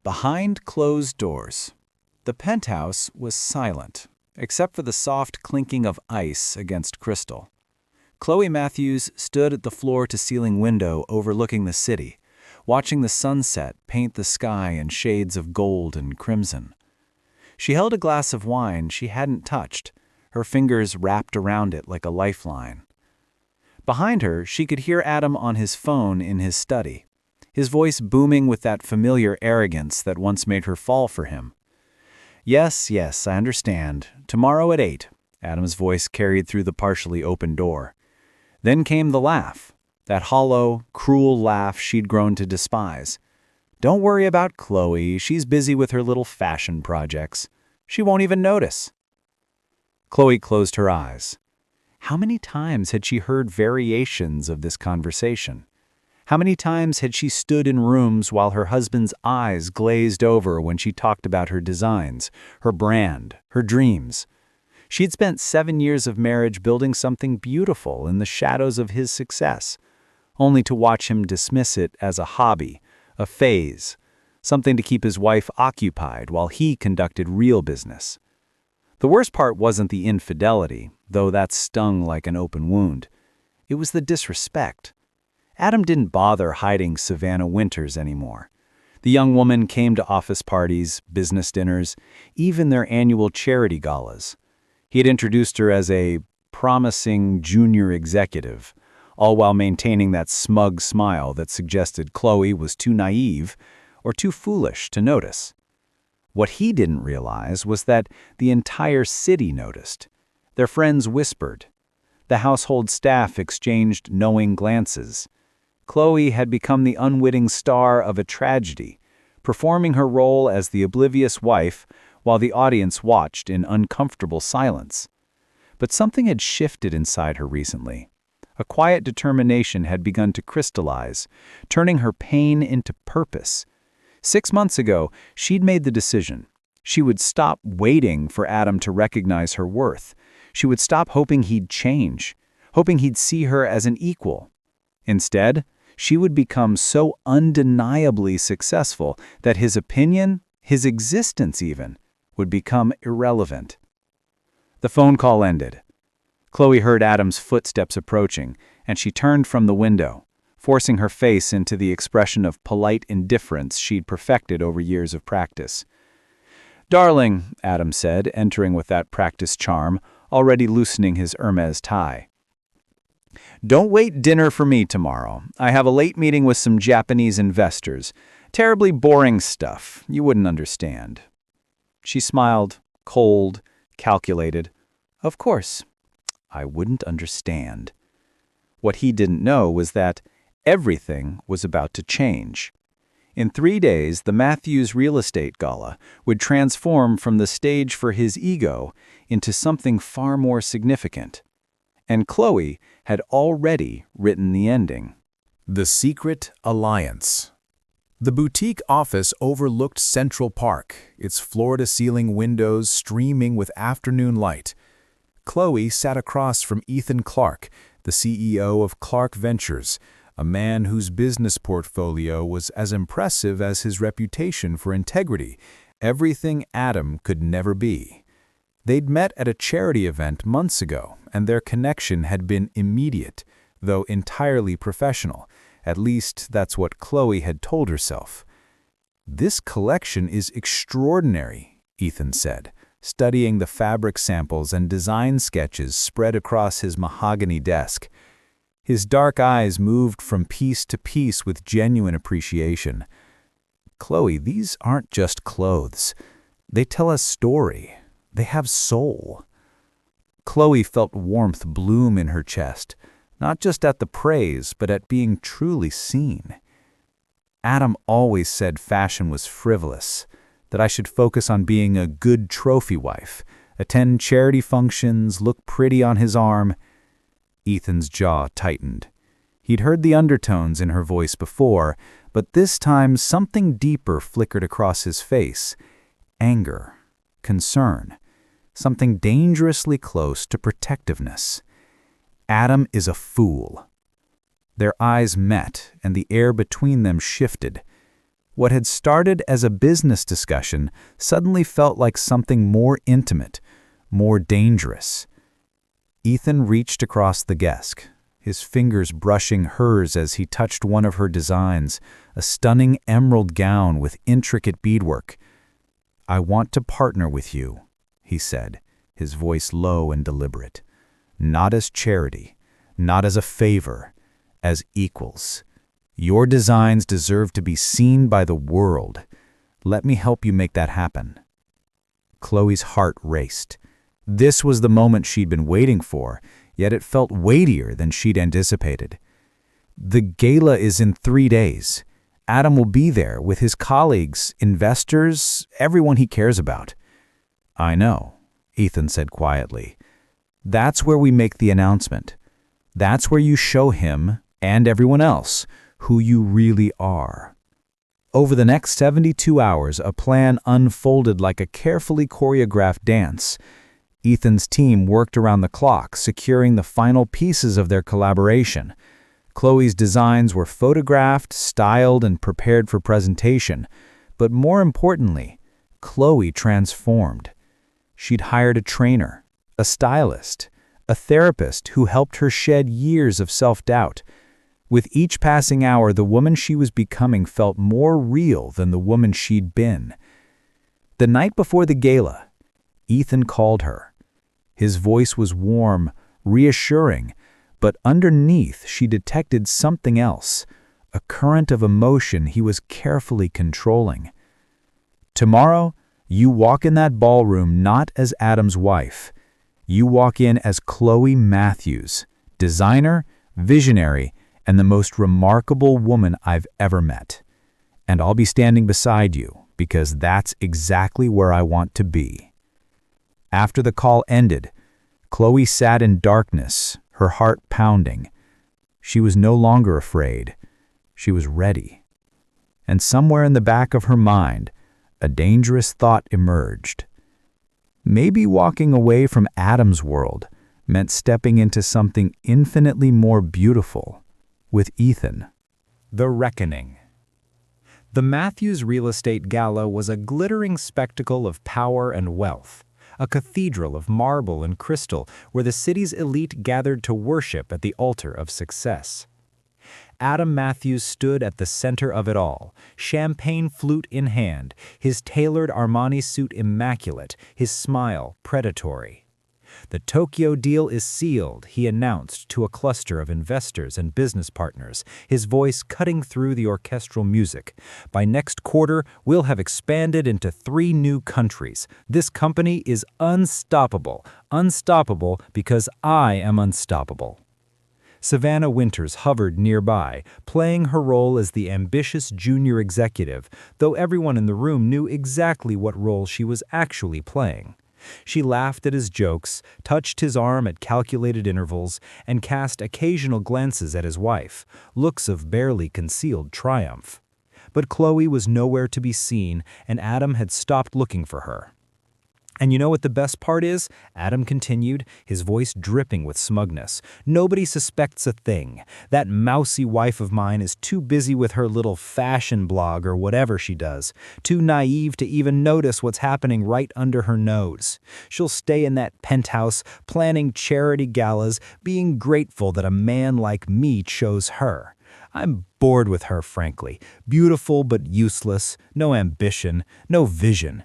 Behind closed doors. The penthouse was silent, except for the soft clinking of ice against crystal. Chloe Matthews stood at the floor-to-ceiling window overlooking the city, watching the sunset paint the sky in shades of gold and crimson. She held a glass of wine she hadn't touched, her fingers wrapped around it like a lifeline. Behind her, she could hear Adam on his phone in his study, his voice booming with that familiar arrogance that once made her fall for him. Yes, I understand. Tomorrow at 8, Adam's voice carried through the partially open door. Then came the laugh, that hollow, cruel laugh she'd grown to despise. Don't worry about Chloe, she's busy with her little fashion projects. She won't even notice. Chloe closed her eyes. How many times had she heard variations of this conversation? How many times had she stood in rooms while her husband's eyes glazed over when she talked about her designs, her brand, her dreams? She'd spent 7 years of marriage building something beautiful in the shadows of his success, only to watch him dismiss it as a hobby, a phase, something to keep his wife occupied while he conducted real business. The worst part wasn't the infidelity, though that stung like an open wound. It was the disrespect. Adam didn't bother hiding Savannah Winters anymore. The young woman came to office parties, business dinners, even their annual charity galas. He had introduced her as a promising junior executive, all while maintaining that smug smile that suggested Chloe was too naive or too foolish to notice. What he didn't realize was that the entire city noticed. Their friends whispered. The household staff exchanged knowing glances. Chloe had become the unwitting star of a tragedy, performing her role as the oblivious wife while the audience watched in uncomfortable silence. But something had shifted inside her recently. A quiet determination had begun to crystallize, turning her pain into purpose. 6 months ago, she'd made the decision. She would stop waiting for Adam to recognize her worth. She would stop hoping he'd change, hoping he'd see her as an equal. Instead, she would become so undeniably successful that his opinion, his existence even, would become irrelevant. The phone call ended. Chloe heard Adam's footsteps approaching, and she turned from the window, forcing her face into the expression of polite indifference she'd perfected over years of practice. "Darling," Adam said, entering with that practiced charm, already loosening his Hermes tie. "Don't wait dinner for me tomorrow. I have a late meeting with some Japanese investors. Terribly boring stuff. You wouldn't understand." She smiled, cold, calculated. "Of course, I wouldn't understand." What he didn't know was that everything was about to change. In 3 days, the Matthews Real Estate Gala would transform from the stage for his ego into something far more significant. And Chloe had already written the ending. The Secret Alliance. The boutique office overlooked Central Park, its floor-to-ceiling windows streaming with afternoon light. Chloe sat across from Ethan Clark, the CEO of Clark Ventures, a man whose business portfolio was as impressive as his reputation for integrity, everything Adam could never be. They'd met at a charity event months ago, and their connection had been immediate, though entirely professional. At least that's what Chloe had told herself. "This collection is extraordinary," Ethan said, studying the fabric samples and design sketches spread across his mahogany desk. His dark eyes moved from piece to piece with genuine appreciation. "Chloe, these aren't just clothes. They tell a story. They have soul." Chloe felt warmth bloom in her chest, not just at the praise, but at being truly seen. Adam always said fashion was frivolous, that I should focus on being a good trophy wife, attend charity functions, look pretty on his arm. Ethan's jaw tightened. He'd heard the undertones in her voice before, but this time something deeper flickered across his face. Anger, concern, something dangerously close to protectiveness. Adam is a fool. Their eyes met, and the air between them shifted. What had started as a business discussion suddenly felt like something more intimate, more dangerous. Ethan reached across the desk, his fingers brushing hers as he touched one of her designs, a stunning emerald gown with intricate beadwork. "I want to partner with you," he said, his voice low and deliberate. "Not as charity, not as a favor, as equals. Your designs deserve to be seen by the world. Let me help you make that happen." Chloe's heart raced. This was the moment she'd been waiting for, yet it felt weightier than she'd anticipated. "The gala is in 3 days. Adam will be there with his colleagues, investors, everyone he cares about." "I know," Ethan said quietly. "That's where we make the announcement. That's where you show him, and everyone else, who you really are." Over the next 72 hours, a plan unfolded like a carefully choreographed dance. Ethan's team worked around the clock, securing the final pieces of their collaboration. Chloe's designs were photographed, styled, and prepared for presentation. But more importantly, Chloe transformed. She'd hired a trainer, a stylist, a therapist who helped her shed years of self-doubt. With each passing hour, the woman she was becoming felt more real than the woman she'd been. The night before the gala, Ethan called her. His voice was warm, reassuring, but underneath she detected something else, a current of emotion he was carefully controlling. "Tomorrow, you walk in that ballroom not as Adam's wife. You walk in as Chloe Matthews, designer, visionary, and the most remarkable woman I've ever met. And I'll be standing beside you, because that's exactly where I want to be." After the call ended, Chloe sat in darkness, her heart pounding. She was no longer afraid. She was ready. And somewhere in the back of her mind, a dangerous thought emerged. Maybe walking away from Adam's world meant stepping into something infinitely more beautiful with Ethan. The Reckoning. The Matthews Real Estate Gala was a glittering spectacle of power and wealth, a cathedral of marble and crystal where the city's elite gathered to worship at the altar of success. Adam Matthews stood at the center of it all, champagne flute in hand, his tailored Armani suit immaculate, his smile predatory. "The Tokyo deal is sealed," he announced to a cluster of investors and business partners, his voice cutting through the orchestral music. "By next quarter, we'll have expanded into 3 new countries. This company is unstoppable. Unstoppable because I am unstoppable." Savannah Winters hovered nearby, playing her role as the ambitious junior executive, though everyone in the room knew exactly what role she was actually playing. She laughed at his jokes, touched his arm at calculated intervals, and cast occasional glances at his wife, looks of barely concealed triumph. But Chloe was nowhere to be seen, and Adam had stopped looking for her. "And you know what the best part is?" Adam continued, his voice dripping with smugness. "Nobody suspects a thing. That mousy wife of mine is too busy with her little fashion blog or whatever she does, too naive to even notice what's happening right under her nose. She'll stay in that penthouse, planning charity galas, being grateful that a man like me chose her. I'm bored with her, frankly. Beautiful but useless, no ambition, no vision."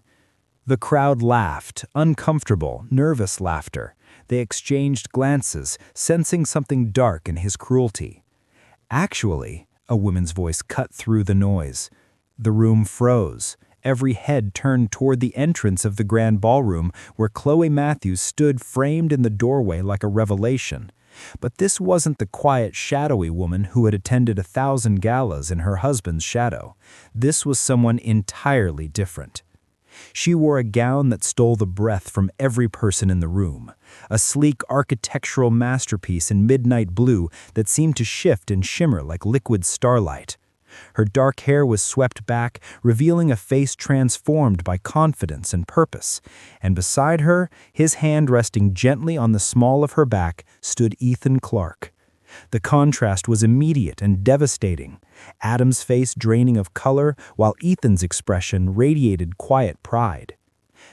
The crowd laughed, uncomfortable, nervous laughter. They exchanged glances, sensing something dark in his cruelty. "Actually," a woman's voice cut through the noise. The room froze. Every head turned toward the entrance of the grand ballroom where Chloe Matthews stood framed in the doorway like a revelation. But this wasn't the quiet, shadowy woman who had attended 1,000 galas in her husband's shadow. This was someone entirely different. She wore a gown that stole the breath from every person in the room, a sleek architectural masterpiece in midnight blue that seemed to shift and shimmer like liquid starlight. Her dark hair was swept back, revealing a face transformed by confidence and purpose, and beside her, his hand resting gently on the small of her back, stood Ethan Clark. The contrast was immediate and devastating, Adam's face draining of color while Ethan's expression radiated quiet pride.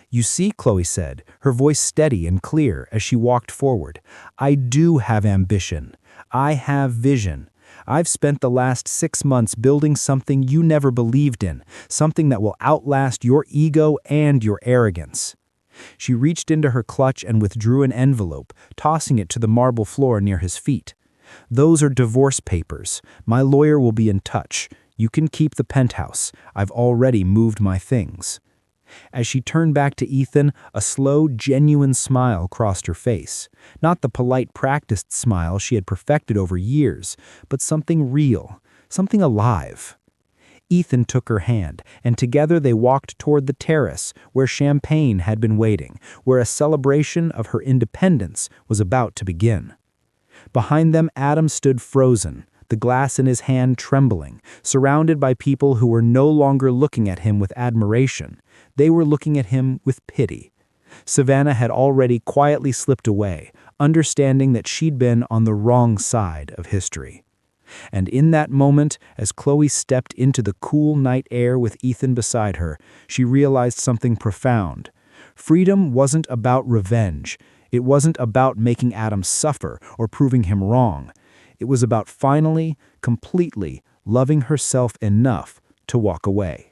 "You see," Chloe said, her voice steady and clear as she walked forward, "I do have ambition. I have vision. I've spent the last 6 months building something you never believed in, something that will outlast your ego and your arrogance." She reached into her clutch and withdrew an envelope, tossing it to the marble floor near his feet. "Those are divorce papers. My lawyer will be in touch. You can keep the penthouse. I've already moved my things." As she turned back to Ethan, a slow, genuine smile crossed her face. Not the polite, practiced smile she had perfected over years, but something real, something alive. Ethan took her hand, and together they walked toward the terrace where champagne had been waiting, where a celebration of her independence was about to begin. Behind them, Adam stood frozen, the glass in his hand trembling, surrounded by people who were no longer looking at him with admiration. They were looking at him with pity. Savannah had already quietly slipped away, understanding that she'd been on the wrong side of history. And in that moment, as Chloe stepped into the cool night air with Ethan beside her, she realized something profound. Freedom wasn't about revenge. It wasn't about making Adam suffer or proving him wrong. It was about finally, completely loving herself enough to walk away.